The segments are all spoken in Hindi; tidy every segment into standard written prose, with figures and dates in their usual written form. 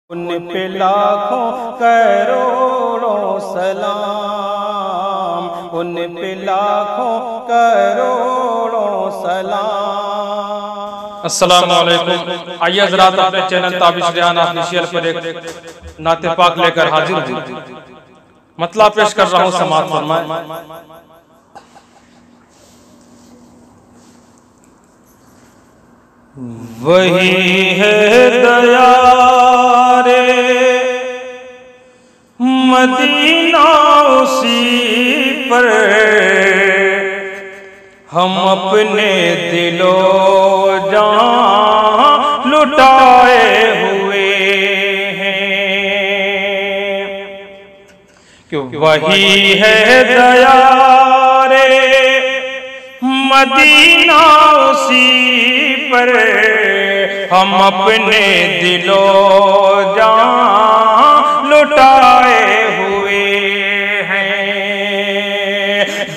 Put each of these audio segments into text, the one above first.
उन पे लाखों करोड़ों सलाम, उन पे लाखों करोड़ों सलाम। अस्सलामु अलैकुम। आइए हज़रात, अपने चैनल ताबिश रियान ऑफिशियल पर एक नाते पाक लेकर हाजिर हूँ। मतलब पेश कर रहा हूँ, समाअत फरमाएं। वही है दया रे मदीना, उसी पर हम अपने दिलो जान लुटाए हुए हैं। क्यों वही है दया रे मदीना, उसी पर हम अपने दिलो जान लुटाए हुए हैं।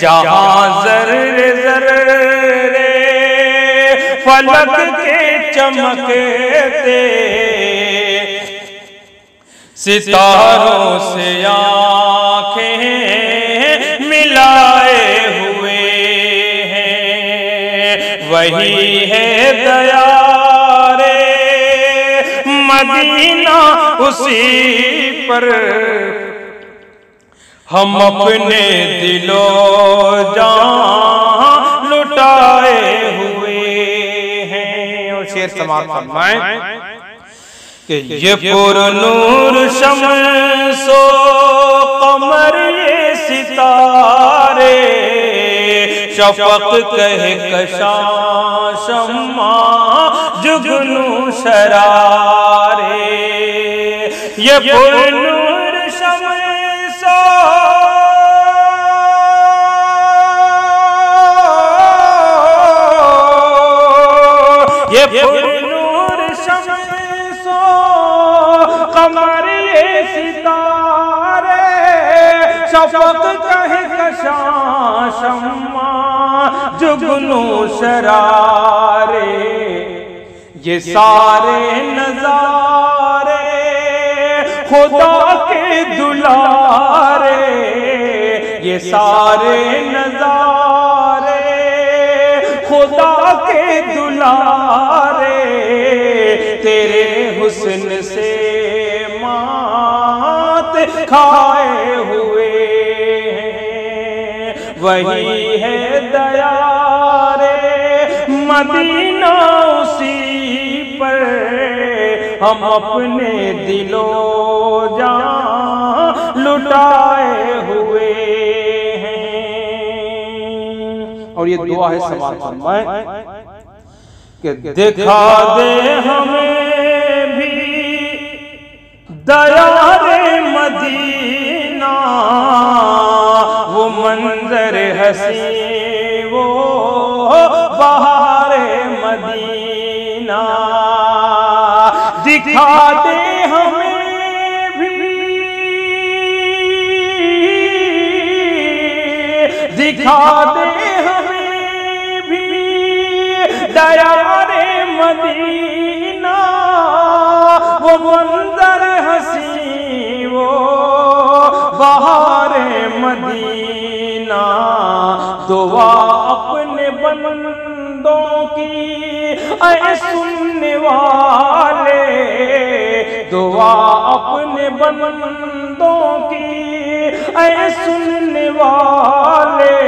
जहाँ ज़र्रे ज़र्रे फलक के चमकते सितारों से आँखें मिलाए हुए हैं। वही है दया रे मदीना, उसी पर हम अपने दिलो जान लुटाए हुए हैं। और शेर समाअत फरमाएं कि ये पुरनूर शम्सो कमर, ये सितारे शफक कहे कशा शम्मा जुगनू शरारे। ये पुरनूर शम्सो ये पुरनूर शम्सो कमर, ये सितारे शफक कहे कशा शम्मा जुगनू शरारे। ये सारे नजारे खुदा के दुलारे, ये सारे नजारे खुदा के दुलारे तेरे हुस्न से मात खाए हुए हैं। वही है दया रे मदीना, उसी पर हम अपने दिलो जान लुटाए हुए हैं। और ये दुआ है समाअत फरमाएं कि दिखा दे हमें भी दया रे मदीना, वो मंजर हसी, वो बहार मदीना। दिखा दे हमें भी, दिखा दे हमें भी दया रे मदीना, वो मंजर हसी, वो बहार मदीना। दुआ अपने बंदों की ऐ सुनने वाले, दुआ अपने बंदों की ऐ सुनने वाले,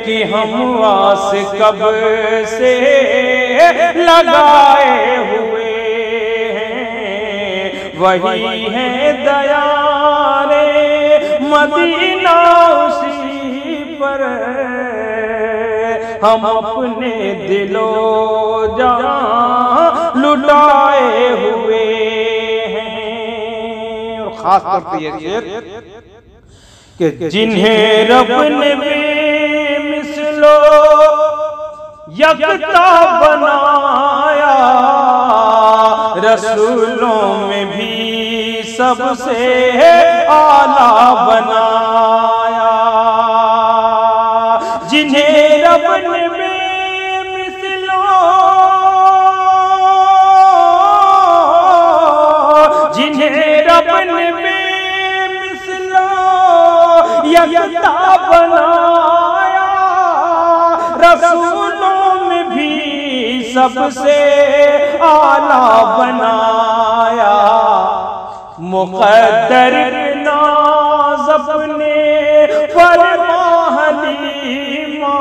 कि हम आस कब से लगाए हुए हैं। वही है दया रे मदीना, उसी पर हम अपने दिलो जान लुटाए हुए हैं। और खास तौर पे ये शेर कि जिन्हें रब ने बेमिसलो यकता बनाया, रसूलों में भी सबसे आला बनाया। जिन्हें रब ने बेमिसलो जिन्हें रब ने बेमिसलो यकता बनाया, रसूलों में भी सबसे आला बनाया। मुक़द्दर नाज़ अपने फरमा हलीमा,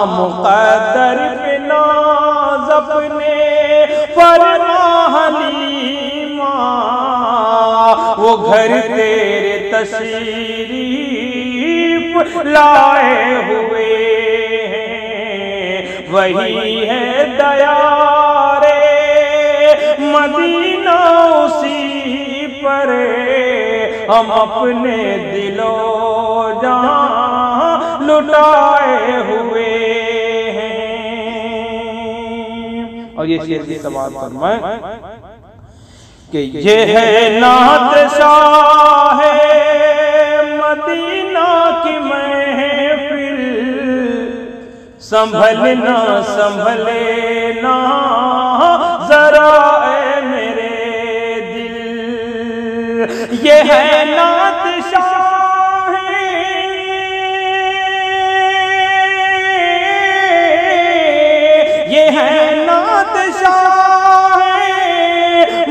मुक़द्दर नाज़ अपने फरमा हलीमा, वो घर तेरे तशरीफ लाए हुए हैं, वही है दयारे मदीना, उसी पर हम अपने दिलो जान लुटाए हुए हैं। और ये शेर की समाअत फरमाए कि ये है नात शाह मदीना की महफिल, संभलना संभले ना जरा ऐ मेरे दिल। ये है नात शाह, ये है नात शाह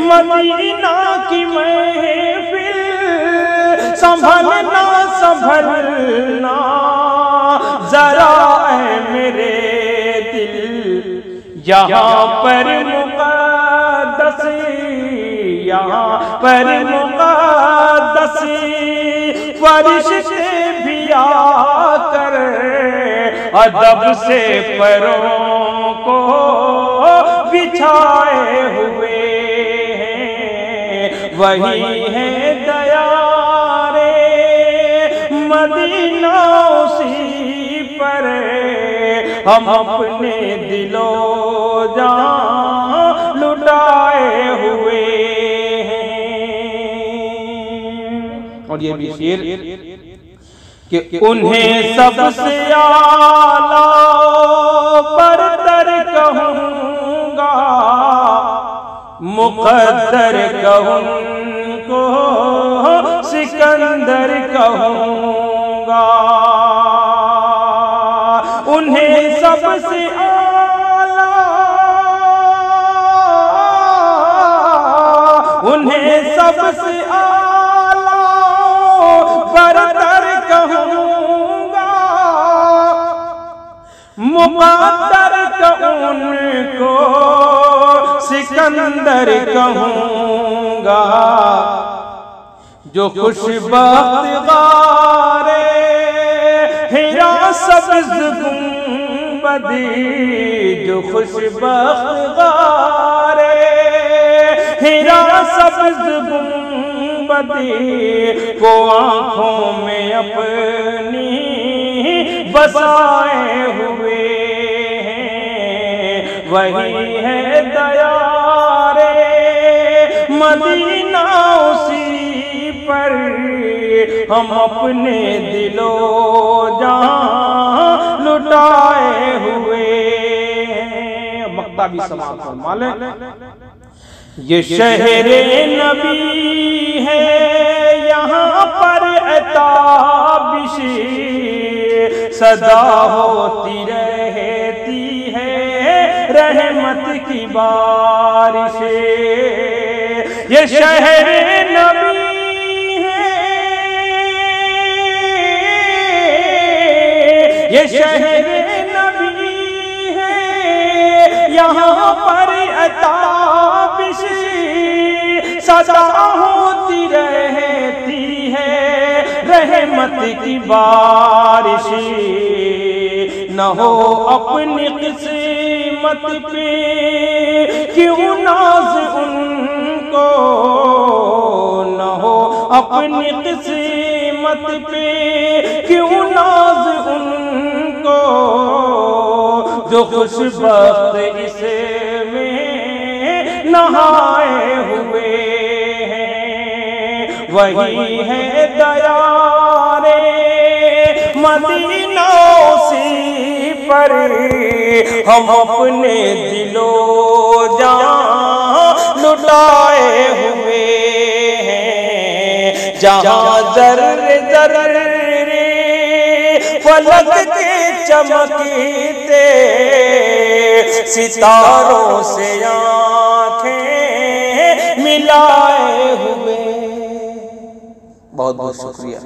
मदीना की महफिल, संभलना संभलना जरा ऐ मेरे दिल। यहाँ पर मुक़द्दस, यहाँ पर मुक़द्दस फरिश्ते भी आकर अदब से पैरों को बिछाए हुए हैं, वही है दयारे मदीना, उसी पर हम अपने दिलो जान लुटाए हुए हैं। और ये भी शेर कि उन्हें सबसे आला बरतर कहूँगा, मुक़द्दर कहूँको सिकंदर कहूँगा। उन्हें सबसे आला, उन्हें सबसे आला बरतर कहूँगा, मुक़द्दर उनको सिकंदर कहूँगा। जो खुशबख्त गारे हिरा सब्ज़ गुंबदी, जो खुशबख्त गारे हिरा सब्ज़ गुंबदी को आँखों में अपनी बसाए हुए हैं, वही है दयारे मदीना, उसी पर हम अपने दिलो जान लुटाए हुए हैं। मक्ता भी समाप्त फरमा लें। ये शहरे नबी है, यहाँ पर ताबिशी सदा होती रहती है रहमत की बारिशें। ये शहरे नबी है, ये शहरे नबी है, यहाँ पर ताबिश सदा होती रहती है रहमत की बारिश। न हो अपनी किस्मत पे क्यों नाज उनको, न हो अपनी किस्मत पे क्यों नाज उनको, जो खुशबख्त इसमें नहाए हुए हैं, वही है दयारे मदीना, उसी पर हम अपने दिलो जान लुटाए हुए जहाँ जर्रे जर्रे फलक के चमकते सितारों से आंखें मिलाए हुए। बहुत बहुत शुक्रिया।